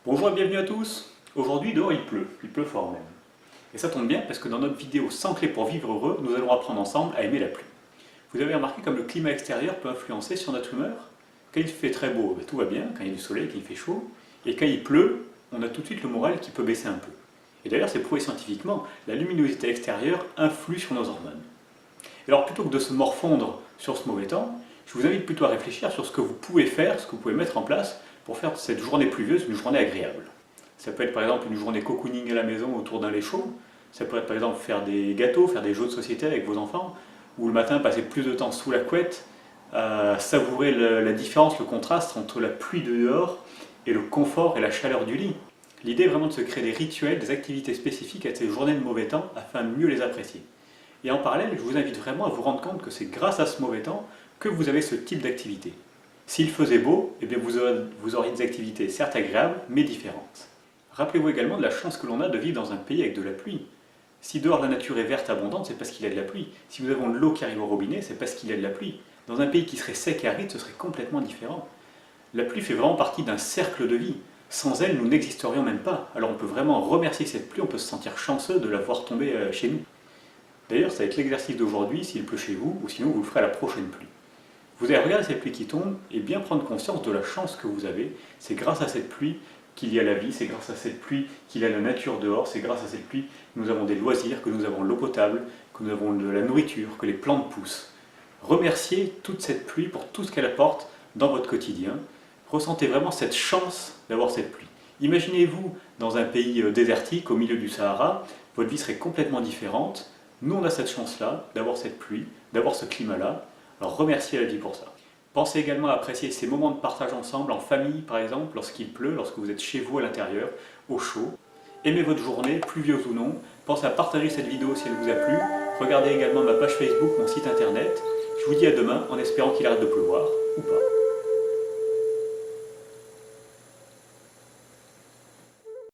Bonjour et bienvenue à tous. Aujourd'hui dehors il pleut fort même. Et ça tombe bien parce que dans notre vidéo 100 clés pour vivre heureux, nous allons apprendre ensemble à aimer la pluie. Vous avez remarqué comme le climat extérieur peut influencer sur notre humeur? Quand il fait très beau, tout va bien, quand il y a du soleil, quand il fait chaud, et quand il pleut, on a tout de suite le moral qui peut baisser un peu. Et d'ailleurs c'est prouvé scientifiquement, la luminosité extérieure influe sur nos hormones. Et alors plutôt que de se morfondre sur ce mauvais temps, je vous invite plutôt à réfléchir sur ce que vous pouvez faire, ce que vous pouvez mettre en place pour faire de cette journée pluvieuse une journée agréable. Ça peut être par exemple une journée cocooning à la maison autour d'un lait chaud, ça peut être par exemple faire des gâteaux, faire des jeux de société avec vos enfants, ou le matin passer plus de temps sous la couette, savourer la différence, le contraste entre la pluie de dehors et le confort et la chaleur du lit. L'idée est vraiment de se créer des rituels, des activités spécifiques à ces journées de mauvais temps afin de mieux les apprécier. Et en parallèle, je vous invite vraiment à vous rendre compte que c'est grâce à ce mauvais temps que vous avez ce type d'activité. S'il faisait beau, eh bien vous auriez des activités certes agréables, mais différentes. Rappelez-vous également de la chance que l'on a de vivre dans un pays avec de la pluie. Si dehors la nature est verte abondante, c'est parce qu'il y a de la pluie. Si nous avons de l'eau qui arrive au robinet, c'est parce qu'il y a de la pluie. Dans un pays qui serait sec et aride, ce serait complètement différent. La pluie fait vraiment partie d'un cercle de vie. Sans elle, nous n'existerions même pas. Alors on peut vraiment remercier cette pluie, on peut se sentir chanceux de la voir tomber chez nous. D'ailleurs, ça va être l'exercice d'aujourd'hui, s'il pleut chez vous, ou sinon vous le ferez à la prochaine pluie. Vous allez regarder cette pluie qui tombe et bien prendre conscience de la chance que vous avez. C'est grâce à cette pluie qu'il y a la vie, c'est grâce à cette pluie qu'il y a la nature dehors, c'est grâce à cette pluie que nous avons des loisirs, que nous avons l'eau potable, que nous avons de la nourriture, que les plantes poussent. Remerciez toute cette pluie pour tout ce qu'elle apporte dans votre quotidien. Ressentez vraiment cette chance d'avoir cette pluie. Imaginez-vous dans un pays désertique, au milieu du Sahara, votre vie serait complètement différente. Nous, on a cette chance-là, d'avoir cette pluie, d'avoir ce climat-là. Alors remerciez la vie pour ça. Pensez également à apprécier ces moments de partage ensemble, en famille par exemple, lorsqu'il pleut, lorsque vous êtes chez vous à l'intérieur, au chaud. Aimez votre journée, pluvieuse ou non. Pensez à partager cette vidéo si elle vous a plu. Regardez également ma page Facebook, mon site internet. Je vous dis à demain en espérant qu'il arrête de pleuvoir, ou pas.